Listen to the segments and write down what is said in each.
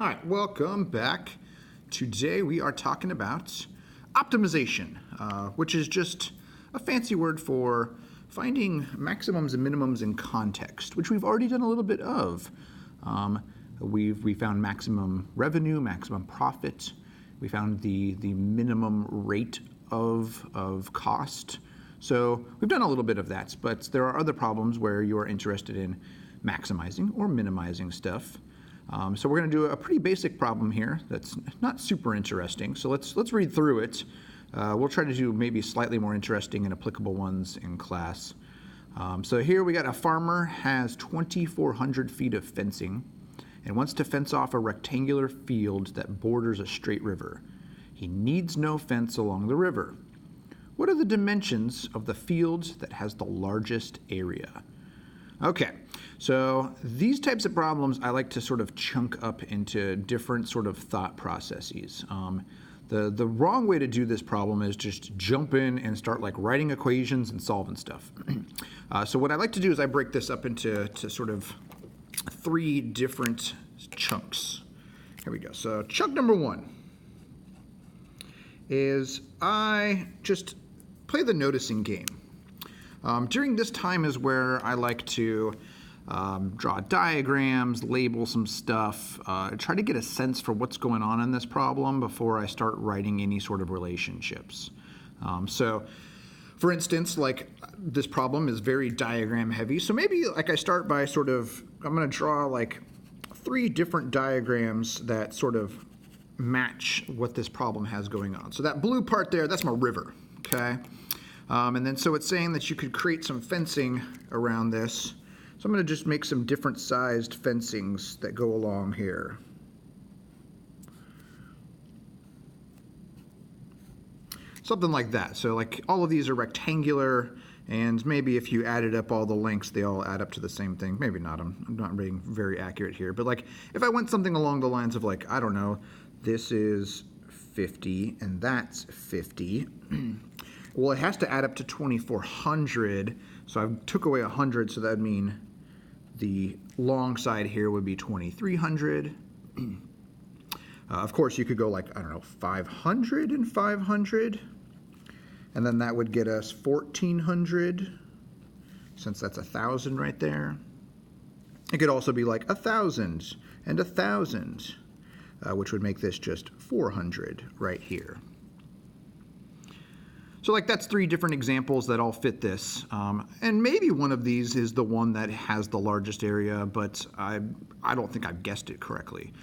All right, welcome back. Today we are talking about optimization, which is just a fancy word for finding maximums and minimums in context, which we've already done a little bit of. We found maximum revenue, maximum profit. We found the minimum rate of cost. So we've done a little bit of that, but there are other problems where you are interested in maximizing or minimizing stuff. So we're going to do a pretty basic problem here that's not super interesting. So let's read through it. We'll try to do maybe slightly more interesting and applicable ones in class. So here we got a farmer has 2,400 feet of fencing and wants to fence off a rectangular field that borders a straight river. He needs no fence along the river. What are the dimensions of the field that has the largest area? Okay, so these types of problems I like to sort of chunk up into different sort of thought processes. The wrong way to do this problem is just jump in and start like writing equations and solving stuff. So what I like to do is I break this up into sort of three different chunks. Here we go. So chunk number one is I just play the noticing game. During this time is where I like to draw diagrams, label some stuff, try to get a sense for what's going on in this problem before I start writing any sort of relationships. So, for instance, like this problem is very diagram heavy, so maybe like I start by sort of, I'm going to draw like three different diagrams that sort of match what this problem has going on. So that blue part there, that's my river, okay? And then so it's saying that you could create some fencing around this. So I'm going to just make some different sized fencings that go along here. Something like that. So like all of these are rectangular, and maybe if you added up all the lengths, they all add up to the same thing. Maybe not. I'm not being very accurate here. But like if I went something along the lines of like, I don't know, this is 50 and that's 50. Well, it has to add up to 2,400, so I took away 100, so that would mean the long side here would be 2,300. Of course, you could go like, I don't know, 500 and 500, and then that would get us 1,400, since that's 1,000 right there. It could also be like 1,000 and 1,000, which would make this just 400 right here. So like that's three different examples that all fit this, and maybe one of these is the one that has the largest area, but I don't think I've guessed it correctly.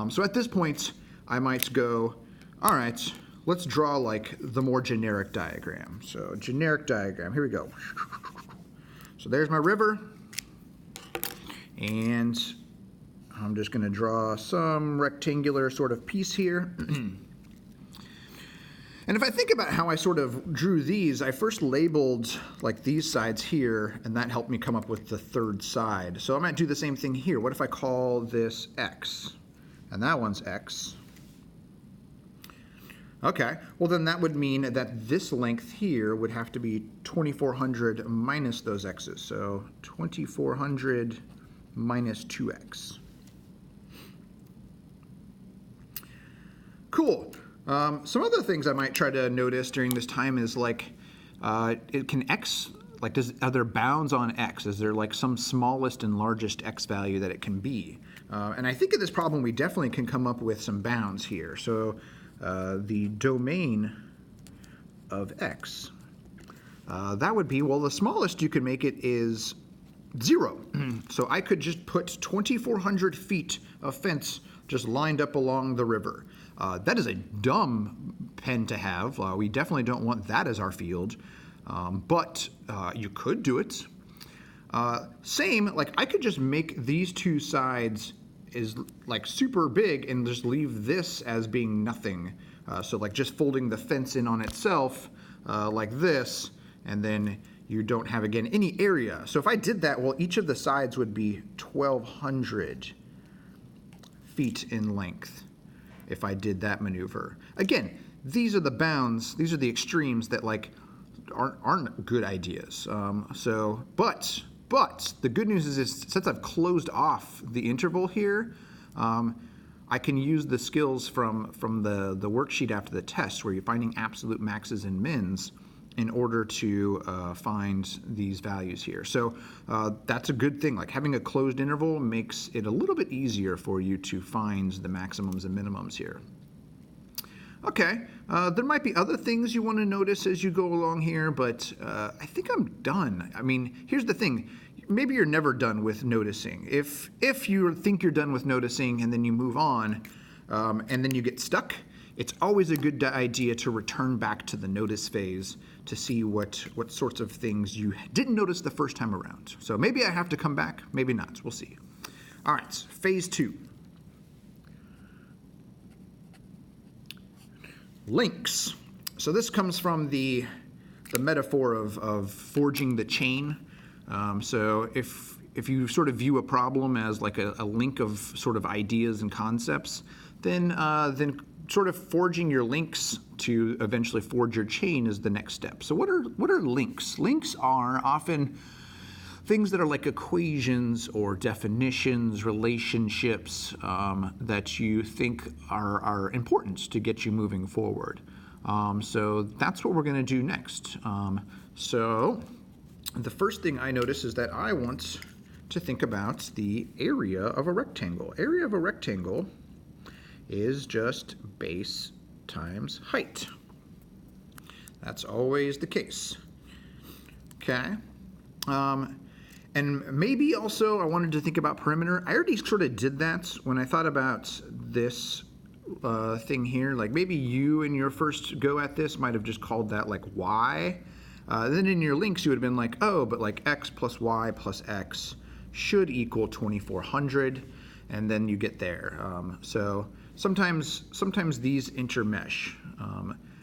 So at this point, I might go, all right, let's draw like the more generic diagram. So generic diagram, here we go. So there's my river, and I'm just going to draw some rectangular sort of piece here. And if I think about how I sort of drew these, I first labeled like these sides here, and that helped me come up with the third side. So I might do the same thing here. What if I call this X? And that one's X. Okay, well then that would mean that this length here would have to be 2,400 minus those X's. So 2,400 minus 2X. Cool. Some other things I might try to notice during this time is like, it can X, like are there bounds on X? Is there like some smallest and largest X value that it can be? And I think in this problem we definitely can come up with some bounds here. So the domain of X, that would be, well, the smallest you can make it is 0. So I could just put 2,400 feet of fence just lined up along the river. That is a dumb pen to have. We definitely don't want that as our field, but you could do it. Same, like I could just make these two sides is like super big and just leave this as being nothing. So like just folding the fence in on itself like this, and then you don't have, again, any area. So if I did that, well, each of the sides would be 1,200 feet in length if I did that maneuver. Again, these are the bounds, these are the extremes that like aren't good ideas. But the good news is since I've closed off the interval here, I can use the skills from the worksheet after the test where you're finding absolute maxes and mins in order to find these values here. So that's a good thing. Like having a closed interval makes it a little bit easier for you to find the maximums and minimums here. Okay, there might be other things you want to notice as you go along here, but I think I'm done. I mean, here's the thing. Maybe you're never done with noticing. If you think you're done with noticing and then you move on and then you get stuck, it's always a good idea to return back to the notice phase to see what sorts of things you didn't notice the first time around. So maybe I have to come back, maybe not. We'll see. All right, phase 2. Links. So this comes from the metaphor of forging the chain. So if you sort of view a problem as like a link of sort of ideas and concepts, then sort of forging your links to eventually forge your chain is the next step. So what are links? Links are often things that are like equations or definitions, relationships that you think are important to get you moving forward. So that's what we're going to do next. So the first thing I notice is that I want to think about the area of a rectangle. Area of a rectangle is just base times height. That's always the case. Okay. And maybe also I wanted to think about perimeter. I already sort of did that when I thought about this thing here. Like maybe you in your first go at this might have just called that like y. Then in your links you would have been like, oh, but like x plus y plus x should equal 2400, and then you get there. So sometimes these intermesh.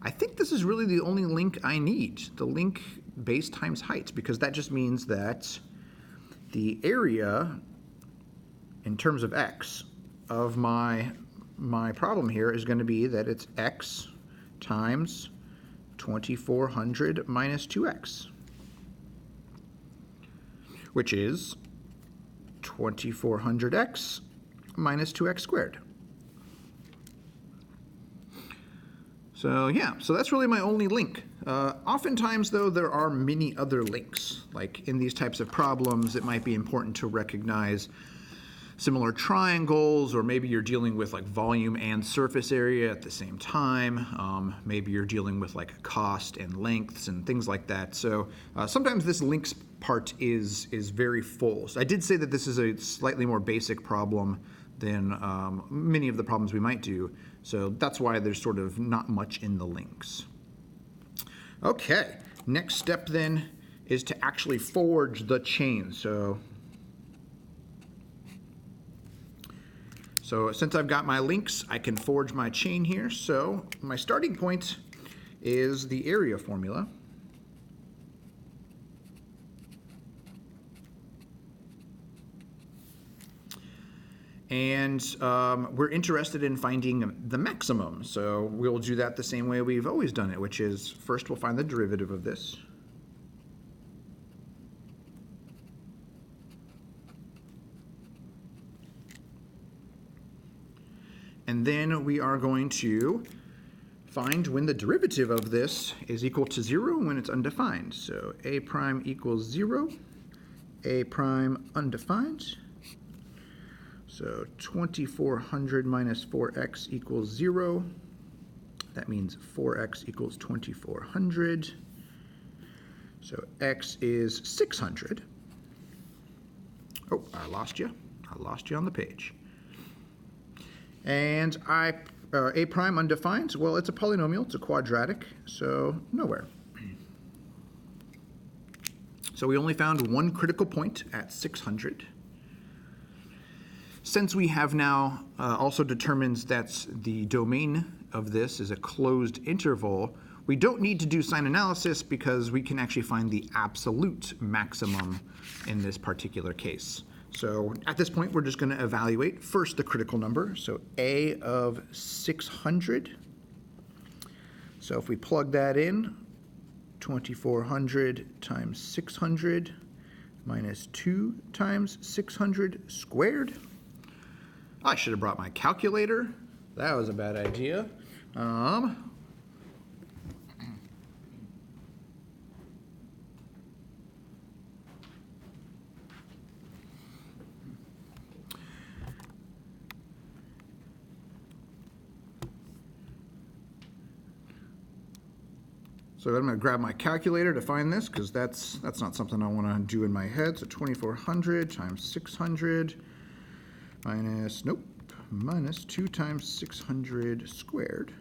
I think this is really the only link I need, the link base times height, because that just means that the area in terms of x of my problem here is going to be that it's x times 2400 minus 2x, which is 2400x minus 2x squared. So yeah, so that's really my only link. Oftentimes, though, there are many other links. Like in these types of problems, it might be important to recognize similar triangles, or maybe you're dealing with like volume and surface area at the same time. Maybe you're dealing with like cost and lengths and things like that. So sometimes this links part is very full. So I did say that this is a slightly more basic problem than many of the problems we might do. So that's why there's sort of not much in the links. Okay, next step then is to actually forge the chain. So since I've got my links, I can forge my chain here. So my starting point is the area formula. And we're interested in finding the maximum. So we'll do that the same way we've always done it, which is first we'll find the derivative of this. And then we are going to find when the derivative of this is equal to 0 when it's undefined. So a prime equals 0, a prime undefined. So 2400 minus 4x equals 0. That means 4x equals 2400. So x is 600. Oh, I lost you. I lost you on the page. And a prime undefined, well, it's a polynomial, it's a quadratic, so nowhere. So we only found one critical point at 600. Since we have now also determined that the domain of this is a closed interval, we don't need to do sign analysis because we can actually find the absolute maximum in this particular case. So at this point, we're just going to evaluate first the critical number, so a of 600. So if we plug that in, 2400 times 600 minus 2 times 600 squared. I should have brought my calculator. That was a bad idea. So I'm going to grab my calculator to find this, because that's not something I want to do in my head. So 2400 times 600 minus 2 times 600 squared.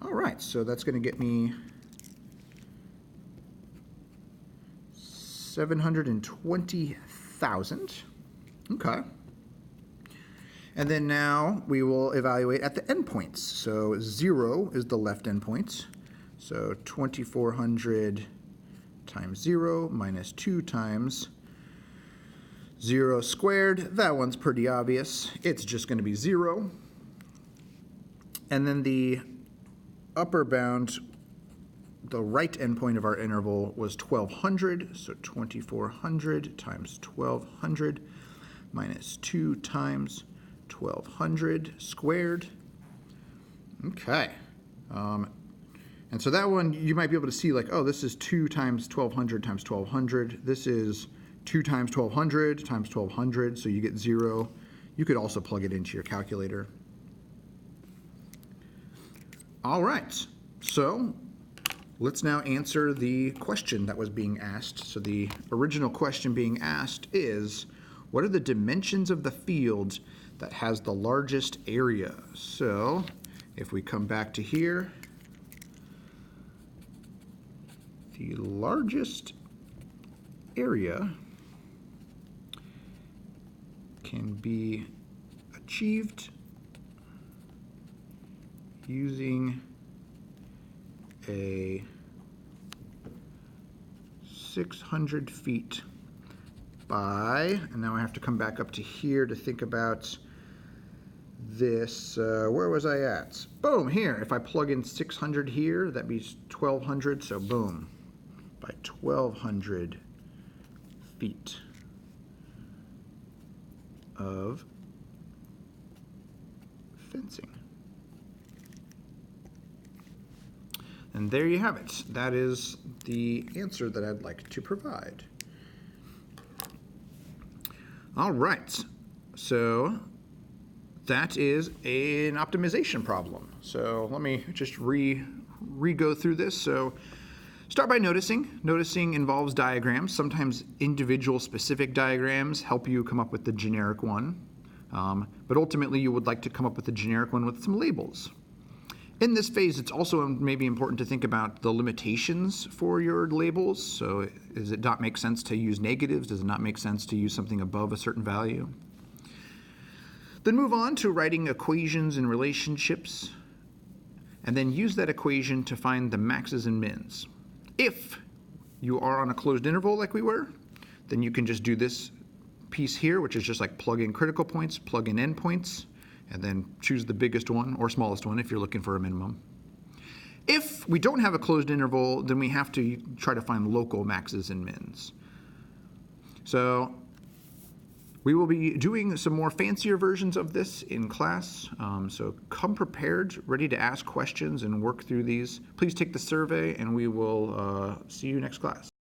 All right, so that's going to get me 720,000. Okay. And then now we will evaluate at the endpoints. So 0 is the left endpoint. So 2400 times 0 minus 2 times 0 squared. That one's pretty obvious. It's just going to be 0. And then the upper bound, the right endpoint of our interval was 1200. So 2400 times 1200 minus 2 times 1200 squared. Okay. And so that one, you might be able to see like, oh, this is 2 times 1200 times 1200. This is 2 times 1200 times 1200, so you get 0. You could also plug it into your calculator. All right, so let's now answer the question that was being asked. So the original question being asked is, what are the dimensions of the field that has the largest area? So if we come back to here, the largest area can be achieved using a 600 feet by, and now I have to come back up to here to think about this. Where was I at? Boom, here. If I plug in 600 here, that means 1200, so boom. By 1200 feet of fencing. And there you have it. That is the answer that I'd like to provide. All right, so that is an optimization problem. So let me just re-go through this. So start by noticing. Noticing involves diagrams. Sometimes individual specific diagrams help you come up with the generic one. But ultimately you would like to come up with a generic one with some labels. In this phase, it's also maybe important to think about the limitations for your labels. So does it not make sense to use negatives? Does it not make sense to use something above a certain value? Then move on to writing equations and relationships, and then use that equation to find the maxes and mins. If you are on a closed interval like we were, then you can just do this piece here, which is just like plug in critical points, plug in endpoints, and then choose the biggest one or smallest one if you're looking for a minimum. If we don't have a closed interval, then we have to try to find local maxes and mins. So we will be doing some more fancier versions of this in class. So come prepared, ready to ask questions and work through these. Please take the survey, and we will see you next class.